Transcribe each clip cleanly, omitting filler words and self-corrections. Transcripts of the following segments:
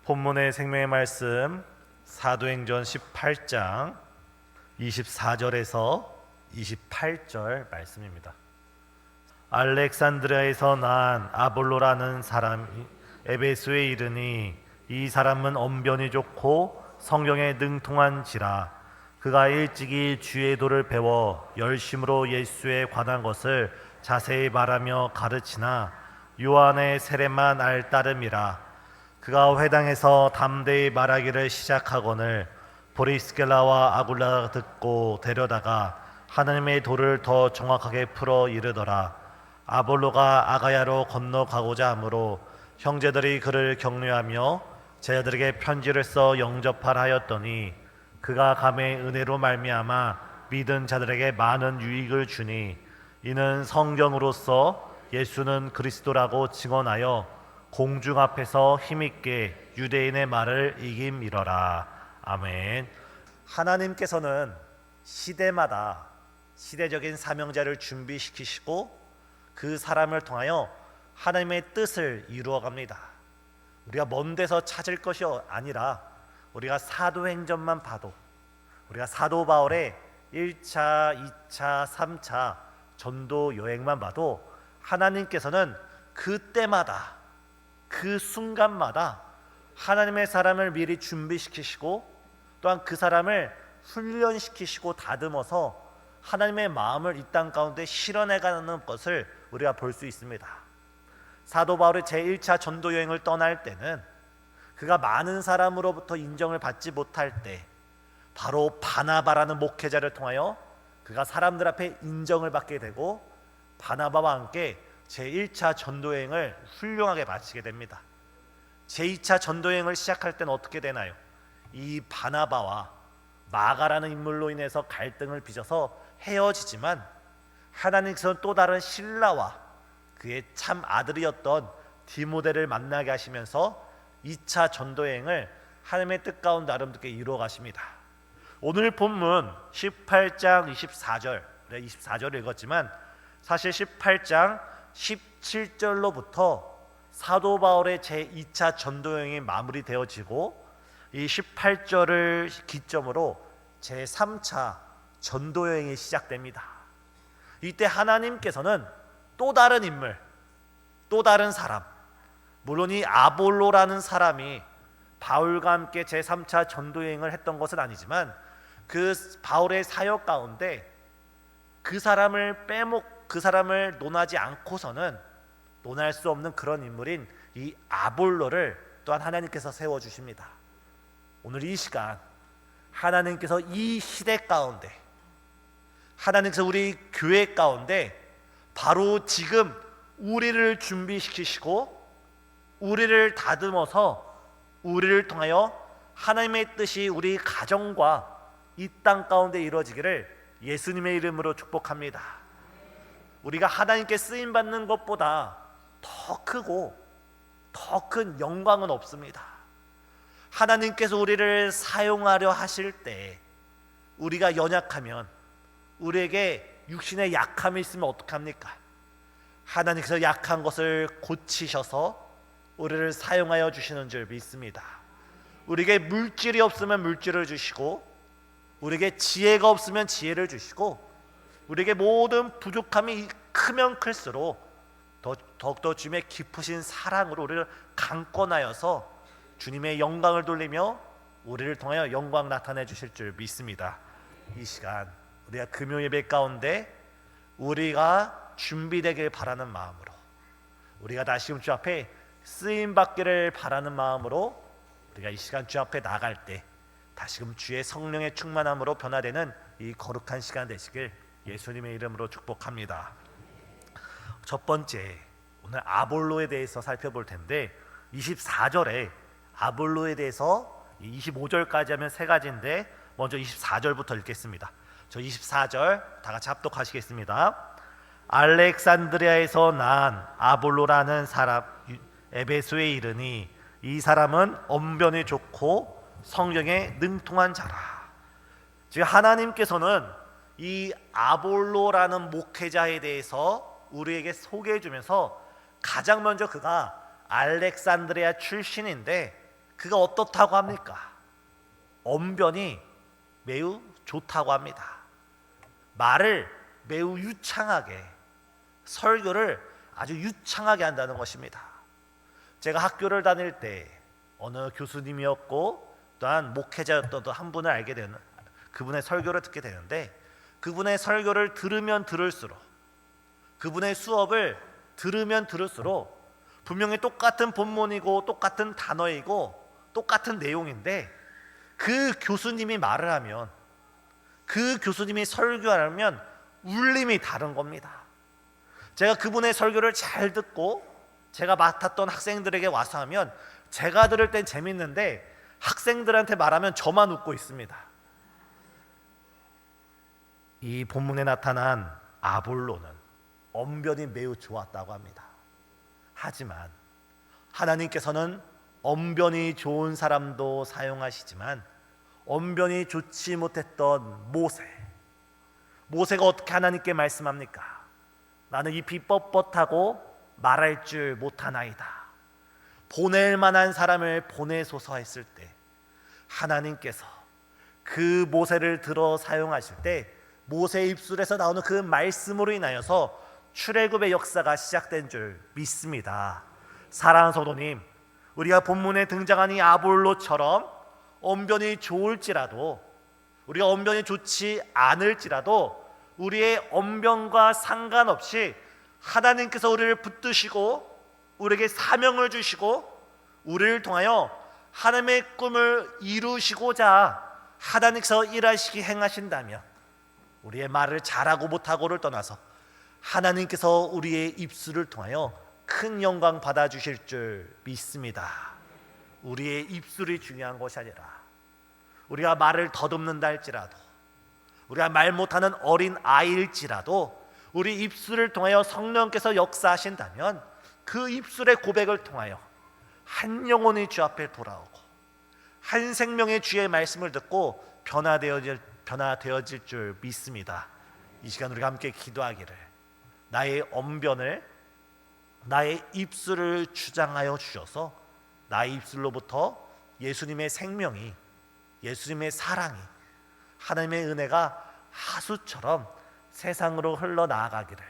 본문의 생명의 말씀 사도행전 18장 24절에서 28절 말씀입니다. 알렉산드리아에서 난 아볼로라는 사람이 에베소에 이르니 이 사람은 언변이 좋고 성경에 능통한지라 그가 일찍이 주의 도를 배워 열심으로 예수에 관한 것을 자세히 말하며 가르치나 요한의 세례만 알 따름이라. 그가 회당에서 담대히 말하기를 시작하거늘 보리스겔라와 아굴라가 듣고 데려다가 하나님의 도를 더 정확하게 풀어 이르더라. 아볼로가 아가야로 건너가고자 하므로 형제들이 그를 격려하며 제자들에게 편지를 써 영접하라 하였더니 그가 감히 은혜로 말미암아 믿은 자들에게 많은 유익을 주니 이는 성경으로서 예수는 그리스도라고 증언하여 공중 앞에서 힘있게 유대인의 말을 이김이러라. 아멘. 하나님께서는 시대마다 시대적인 사명자를 준비시키시고 그 사람을 통하여 하나님의 뜻을 이루어갑니다. 우리가 먼 데서 찾을 것이 아니라 우리가 사도행전만 봐도 우리가 사도 바울의 1차, 2차, 3차 전도 여행만 봐도 하나님께서는 그때마다 그 순간마다 하나님의 사람을 미리 준비시키시고 또한 그 사람을 훈련시키시고 다듬어서 하나님의 마음을 이 땅 가운데 실현해가는 것을 우리가 볼 수 있습니다. 사도 바울의 제1차 전도 여행을 떠날 때는 그가 많은 사람으로부터 인정을 받지 못할 때 바로 바나바라는 목회자를 통하여 그가 사람들 앞에 인정을 받게 되고 바나바와 함께 제1차 전도여행을 훌륭하게 마치게 됩니다. 제2차 전도여행을 시작할 때는 어떻게 되나요? 이 바나바와 마가라는 인물로 인해서 갈등을 빚어서 헤어지지만 하나님께서는 또 다른 실라와 그의 참 아들이었던 디모데를 만나게 하시면서 2차 전도여행을 하나님의 뜻 가운데 아름답게 이루어 가십니다. 오늘 본문 18장 24절 24절을 읽었지만 사실 18장 17절로부터 사도 바울의 제2차 전도여행이 마무리되어지고 이 18절을 기점으로 제3차 전도여행이 시작됩니다. 이때 하나님께서는 또 다른 인물, 또 다른 사람, 물론 이 아볼로라는 사람이 바울과 함께 제3차 전도여행을 했던 것은 아니지만 그 바울의 사역 가운데 그 사람을 논하지 않고서는 논할 수 없는 그런 인물인 이 아볼로를 또한 하나님께서 세워주십니다. 오늘 이 시간 하나님께서 이 시대 가운데 하나님께서 우리 교회 가운데 바로 지금 우리를 준비시키시고 우리를 다듬어서 우리를 통하여 하나님의 뜻이 우리 가정과 이 땅 가운데 이루어지기를 예수님의 이름으로 축복합니다. 우리가 하나님께 쓰임받는 것보다 더 크고 더 큰 영광은 없습니다. 하나님께서 우리를 사용하려 하실 때 우리가 연약하면 우리에게 육신의 약함이 있으면 어떡합니까? 하나님께서 약한 것을 고치셔서 우리를 사용하여 주시는 줄 믿습니다. 우리에게 물질이 없으면 물질을 주시고 우리에게 지혜가 없으면 지혜를 주시고 우리에게 모든 부족함이 크면 클수록 더욱더 주님의 깊으신 사랑으로 우리를 강권하여서 주님의 영광을 돌리며 우리를 통하여 영광 나타내 주실 줄 믿습니다. 이 시간 우리가 금요 예배 가운데 우리가 준비되길 바라는 마음으로 우리가 다시금 주 앞에 쓰임받기를 바라는 마음으로 우리가 이 시간 주 앞에 나갈 때 다시금 주의 성령의 충만함으로 변화되는 이 거룩한 시간 되시길 예수님의 이름으로 축복합니다. 첫 번째, 오늘 아볼로에 대해서 살펴볼 텐데 24절에 아볼로에 대해서 25절까지 하면 세 가지인데 먼저 24절부터 읽겠습니다. 저 24절 다 같이 합독하시겠습니다. 알렉산드리아에서 난 아볼로라는 사람 에베소에 이르니 이 사람은 언변이 좋고 성경에 능통한 자라. 즉 하나님께서는 이 아볼로라는 목회자에 대해서 우리에게 소개해 주면서 가장 먼저 그가 알렉산드리아 출신인데 그가 어떻다고 합니까? 언변이 매우 좋다고 합니다. 말을 매우 유창하게, 설교를 아주 유창하게 한다는 것입니다. 제가 학교를 다닐 때 어느 교수님이었고 또한 목회자였던 한 분을 알게 되는, 그분의 설교를 듣게 되는데, 그분의 설교를 들으면 들을수록, 그분의 수업을 들으면 들을수록 분명히 똑같은 본문이고 똑같은 단어이고 똑같은 내용인데, 그 교수님이 말을 하면, 그 교수님이 설교하면 울림이 다른 겁니다. 제가 그분의 설교를 잘 듣고 제가 맡았던 학생들에게 와서 하면, 제가 들을 땐 재밌는데 학생들한테 말하면 저만 웃고 있습니다. 이 본문에 나타난 아볼로는 언변이 매우 좋았다고 합니다. 하지만 하나님께서는 언변이 좋은 사람도 사용하시지만 언변이 좋지 못했던 모세가 어떻게 하나님께 말씀합니까? 나는 잎이 뻣뻣하고 말할 줄 못하나이다. 보낼 만한 사람을 보내소서 했을 때 하나님께서 그 모세를 들어 사용하실 때 모세의 입술에서 나오는 그 말씀으로 인하여서 출애굽의 역사가 시작된 줄 믿습니다. 사랑하는 성도님, 우리가 본문에 등장한 이 아볼로처럼 언변이 좋을지라도, 우리가 언변이 좋지 않을지라도 우리의 언변과 상관없이 하나님께서 우리를 붙드시고 우리에게 사명을 주시고 우리를 통하여 하나님의 꿈을 이루시고자 하나님께서 일하시기 행하신다면, 우리의 말을 잘하고 못하고를 떠나서 하나님께서 우리의 입술을 통하여 큰 영광 받아주실 줄 믿습니다. 우리의 입술이 중요한 것이 아니라, 우리가 말을 더듬는다 할지라도, 우리가 말 못하는 어린 아이일지라도 우리 입술을 통하여 성령께서 역사하신다면 그 입술의 고백을 통하여 한 영혼이 주 앞에 돌아오고 한 생명의 주의 말씀을 듣고 변화되어질 줄 믿습니다. 이 시간 우리가 함께 기도하기를, 나의 언변을, 나의 입술을 주장하여 주셔서 나의 입술로부터 예수님의 생명이, 예수님의 사랑이, 하나님의 은혜가 하수처럼 세상으로 흘러나아가기를,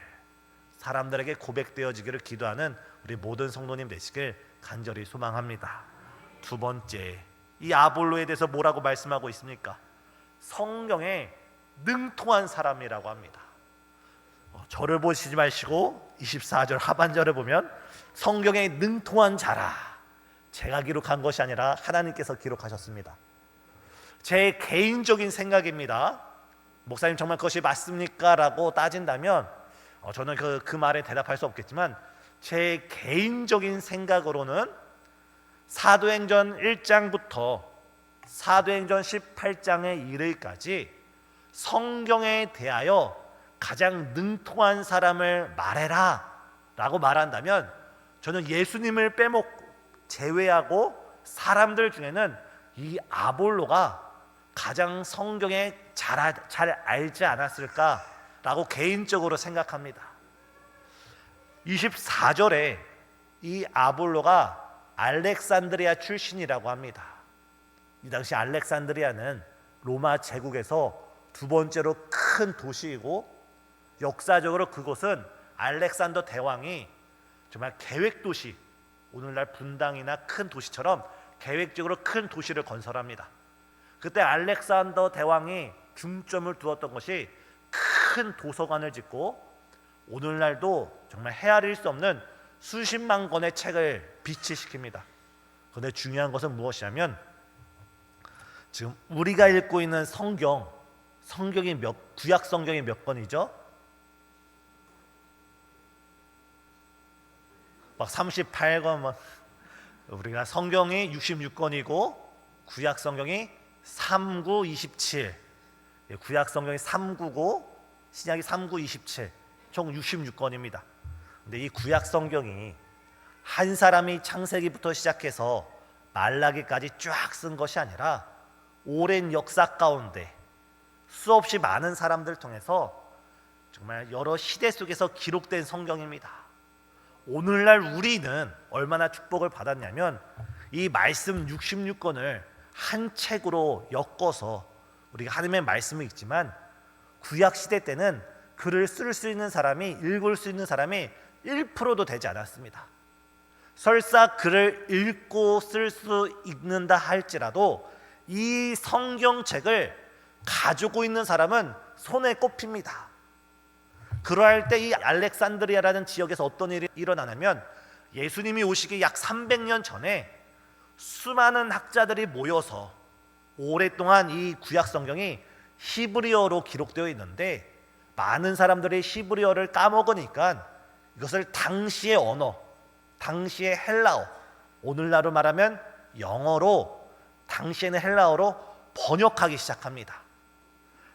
사람들에게 고백되어지기를 기도하는 우리 모든 성도님 되시길 간절히 소망합니다. 두 번째, 이 아볼로에 대해서 뭐라고 말씀하고 있습니까? 성경에 능통한 사람이라고 합니다. 저를 보시지 마시고 24절 하반절을 보면 성경에 능통한 자라, 제가 기록한 것이 아니라 하나님께서 기록하셨습니다. 제 개인적인 생각입니다. 목사님 정말 그것이 맞습니까? 라고 따진다면 저는 그 말에 대답할 수 없겠지만, 제 개인적인 생각으로는 사도행전 1장부터 사도행전 18장에 이르기까지 성경에 대하여 가장 능통한 사람을 말해라 라고 말한다면, 저는 예수님을 제외하고 사람들 중에는 이 아볼로가 가장 성경에 잘 알지 않았을까라고 개인적으로 생각합니다. 24절에 이 아볼로가 알렉산드리아 출신이라고 합니다. 이 당시 알렉산드리아는 로마 제국에서 두 번째로 큰 도시이고, 역사적으로 그곳은 알렉산더 대왕이 정말 계획도시, 오늘날 분당이나 큰 도시처럼 계획적으로 큰 도시를 건설합니다. 그때 알렉산더 대왕이 중점을 두었던 것이 큰 도서관을 짓고 오늘날도 정말 헤아릴 수 없는 수십만 권의 책을 비치시킵니다. 그런데 중요한 것은 무엇이냐면, 지금 우리가 읽고 있는 성경이 구약 성경이 몇 권이죠? 막 38권, 우리가 성경이 66권이고 구약 성경이 39, 27, 구약 성경이 39고 신약이 39, 27, 총 66권입니다. 근데 이 구약 성경이 한 사람이 창세기부터 시작해서 말라기까지 쫙 쓴 것이 아니라 오랜 역사 가운데 수없이 많은 사람들 통해서 정말 여러 시대 속에서 기록된 성경입니다. 오늘날 우리는 얼마나 축복을 받았냐면, 이 말씀 66권을 한 책으로 엮어서 우리가 하나님의 말씀을 읽지만 구약 시대 때는 글을 쓸 수 있는 사람이, 읽을 수 있는 사람이 1%도 되지 않았습니다. 설사 글을 읽고 쓸 수 있는다 할지라도 이 성경책을 가지고 있는 사람은 손에 꼽힙니다. 그러할 때 이 알렉산드리아라는 지역에서 어떤 일이 일어나냐면 예수님이 오시기 약 300년 전에 수많은 학자들이 모여서 오랫동안 이 구약 성경이 히브리어로 기록되어 있는데 많은 사람들이 히브리어를 까먹으니까 이것을 당시의 언어, 당시의 헬라어, 오늘날로 말하면 영어로, 당시에는 헬라어로 번역하기 시작합니다.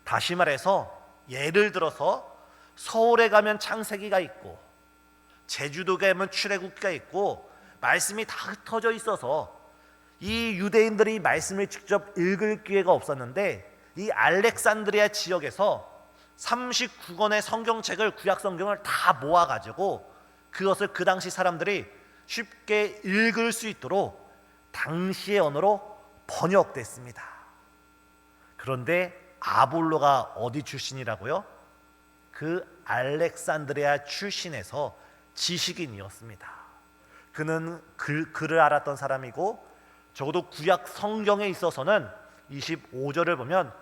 다시 말해서 예를 들어서 서울에 가면 창세기가 있고 제주도에 가면 출애굽기가 있고 말씀이 다 흩어져 있어서 이 유대인들이 말씀을 직접 읽을 기회가 없었는데 이 알렉산드리아 지역에서 39권의 성경책을, 구약 성경을 다 모아가지고 그것을 그 당시 사람들이 쉽게 읽을 수 있도록 당시의 언어로 번역됐습니다. 그런데 아볼로가 어디 출신이라고요? 그 알렉산드리아 출신에서 지식인이었습니다. 그는 글을 알았던 사람이고 적어도 구약 성경에 있어서는 25절을 보면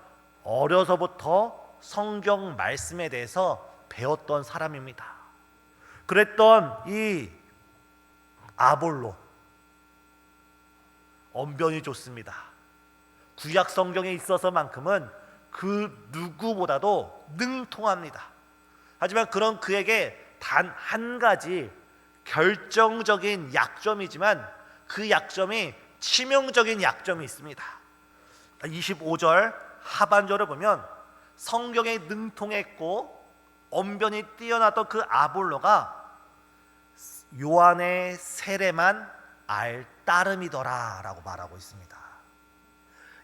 어려서부터 성경 말씀에 대해서 배웠던 사람입니다. 그랬던 이 아볼로, 언변이 좋습니다. 구약 성경에 있어서만큼은 그 누구보다도 능통합니다. 하지만 그런 그에게 단 한 가지 결정적인 약점이지만 그 약점이 치명적인 약점이 있습니다. 25절 하반절을 보면 성경에 능통했고 언변이 뛰어났던 그 아볼로가 요한의 세례만 알 따름이더라 라고 말하고 있습니다.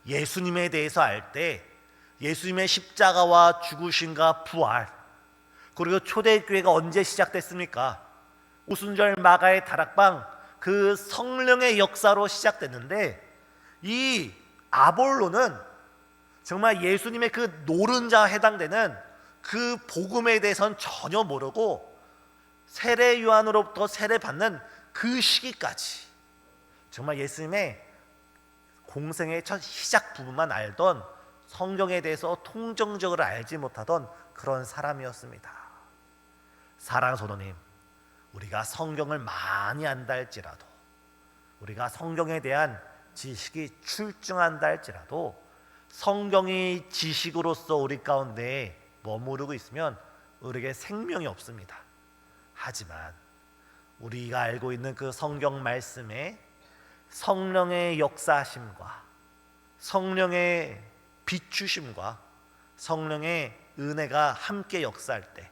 예수님에 대해서 알 때 예수님의 십자가와 죽으심과 부활, 그리고 초대교회가 언제 시작됐습니까? 오순절 마가의 다락방, 그 성령의 역사로 시작됐는데 이 아볼로는 정말 예수님의 그 노른자에 해당되는 그 복음에 대해서는 전혀 모르고 세례 요한으로부터 세례받는 그 시기까지 정말 예수님의 공생의 첫 시작 부분만 알던, 성경에 대해서 통정적으로 알지 못하던 그런 사람이었습니다. 사랑하는 성도님, 우리가 성경을 많이 안다 할지라도, 우리가 성경에 대한 지식이 출중한다 할지라도 성경이 지식으로서 우리 가운데 머무르고 있으면 우리에게 생명이 없습니다. 하지만 우리가 알고 있는 그 성경 말씀에 성령의 역사하심과 성령의 비추심과 성령의 은혜가 함께 역사할 때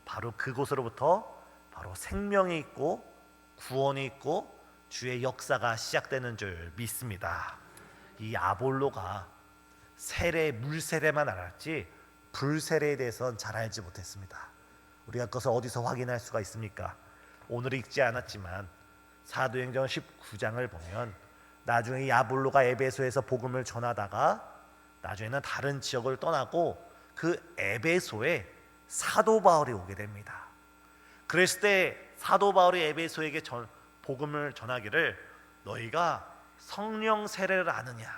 바로 그곳으로부터 바로 생명이 있고 구원이 있고 주의 역사가 시작되는 줄 믿습니다. 이 아볼로가 물세례만 알았지 불세례에 대해서는 잘 알지 못했습니다. 우리가 그것을 어디서 확인할 수가 있습니까? 오늘 읽지 않았지만 사도행전 19장을 보면 나중에 이 아볼로가 에베소에서 복음을 전하다가 나중에는 다른 지역을 떠나고 그 에베소에 사도 바울이 오게 됩니다. 그랬을 때 사도 바울이 에베소에게 복음을 전하기를 너희가 성령 세례를 아느냐,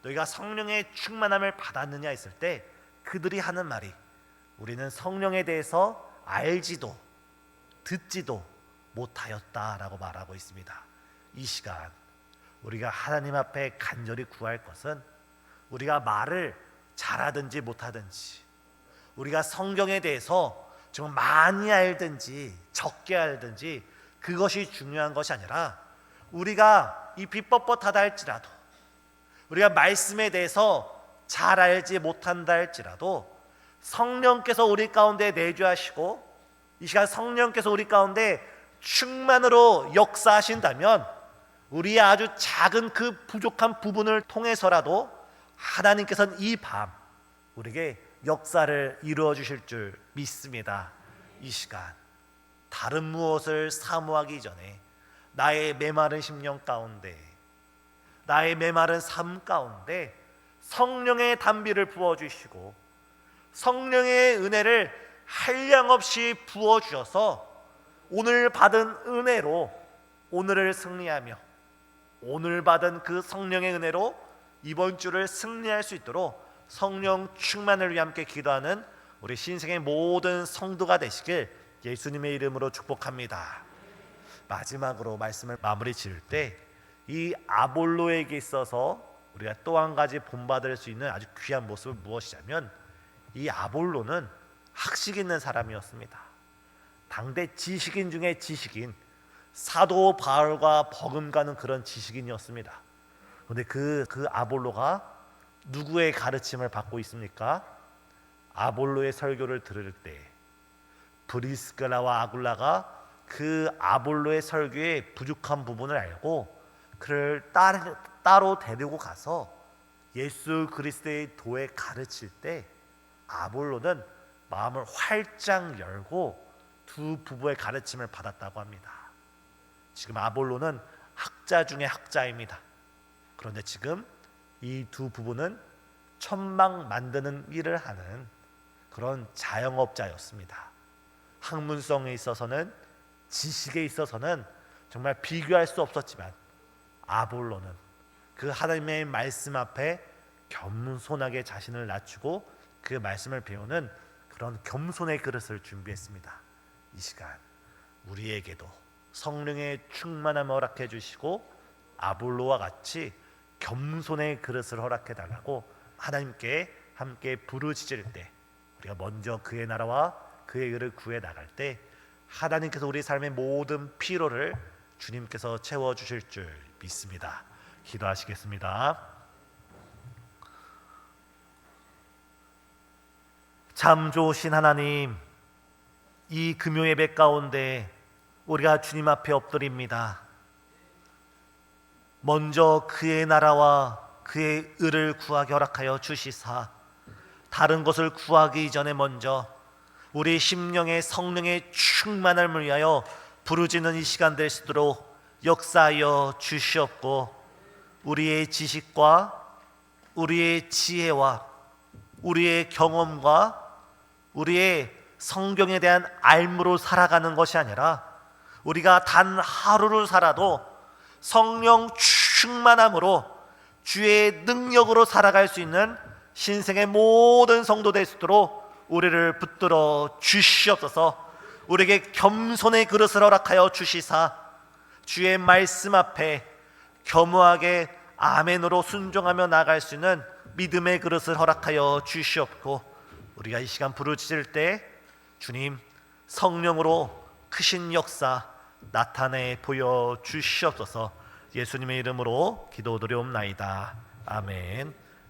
너희가 성령의 충만함을 받았느냐 했을 때 그들이 하는 말이 우리는 성령에 대해서 알지도 듣지도 못하였다라고 말하고 있습니다. 이 시간 우리가 하나님 앞에 간절히 구할 것은 우리가 말을 잘하든지 못하든지, 우리가 성경에 대해서 좀 많이 알든지 적게 알든지 그것이 중요한 것이 아니라 우리가 이 비법법하다 할지라도, 우리가 말씀에 대해서 잘 알지 못한다 할지라도 성령께서 우리 가운데 내주하시고 이 시간 성령께서 우리 가운데 충만으로 역사하신다면 우리의 아주 작은 그 부족한 부분을 통해서라도 하나님께서는 이 밤 우리에게 역사를 이루어 주실 줄 믿습니다. 이 시간 다른 무엇을 사모하기 전에 나의 메마른 심령 가운데 나의 메마른 삶 가운데 성령의 단비를 부어주시고 성령의 은혜를 한량없이 부어주셔서 오늘 받은 은혜로 오늘을 승리하며 오늘 받은 그 성령의 은혜로 이번 주를 승리할 수 있도록 성령 충만을 위해 함께 기도하는 우리 신생의 모든 성도가 되시길 예수님의 이름으로 축복합니다. 마지막으로 말씀을 마무리 지을 때 이 아볼로에게 있어서 우리가 또 한 가지 본받을 수 있는 아주 귀한 모습은 무엇이냐면 이 아볼로는 학식 있는 사람이었습니다. 당대 지식인 중에 지식인, 사도 바울과 버금가는 그런 지식인이었습니다. 그런데 그 아볼로가 누구의 가르침을 받고 있습니까? 아볼로의 설교를 들을 때 브리스가라와 아굴라가 그 아볼로의 설교의 부족한 부분을 알고 그를 따로 데리고 가서 예수 그리스도의 도에 가르칠 때 아볼로는 마음을 활짝 열고 두 부부의 가르침을 받았다고 합니다. 지금 아볼로는 학자 중에 학자입니다. 그런데 지금 이 두 부부는 천막 만드는 일을 하는 그런 자영업자였습니다. 학문성에 있어서는, 지식에 있어서는 정말 비교할 수 없었지만 아볼로는 그 하나님의 말씀 앞에 겸손하게 자신을 낮추고 그 말씀을 배우는 그런 겸손의 그릇을 준비했습니다. 이 시간 우리에게도 성령의 충만함을 허락해 주시고 아볼로와 같이 겸손의 그릇을 허락해 달라고 하나님께 함께 부르짖을 때, 우리가 먼저 그의 나라와 그의 의를 구해 나갈 때 하나님께서 우리 삶의 모든 피로를 주님께서 채워주실 줄 믿습니다. 기도하시겠습니다. 참 좋으신 하나님, 이 금요 예배 가운데 우리가 주님 앞에 엎드립니다. 먼저 그의 나라와 그의 의를 구하게 허락하여 주시사 다른 것을 구하기 이전에 먼저 우리 심령의 성령의 충만함을 위하여 부르짖는 이 시간 될 수 있도록 역사하여 주시옵고, 우리의 지식과 우리의 지혜와 우리의 경험과 우리의 성경에 대한 알므로 살아가는 것이 아니라 우리가 단 하루를 살아도 성령 충만함으로 주의 능력으로 살아갈 수 있는 신생의 모든 성도 될 수 있도록 우리를 붙들어 주시옵소서. 우리에게 겸손의 그릇을 허락하여 주시사 주의 말씀 앞에 겸허하게 아멘으로 순종하며 나아갈 수 있는 믿음의 그릇을 허락하여 주시옵고, 우리가 이 시간 부르짖을 때 주님 성령으로 크신 역사 나타내 보여 주시옵소서. 예수님의 이름으로 기도드리옵나이다. 아멘.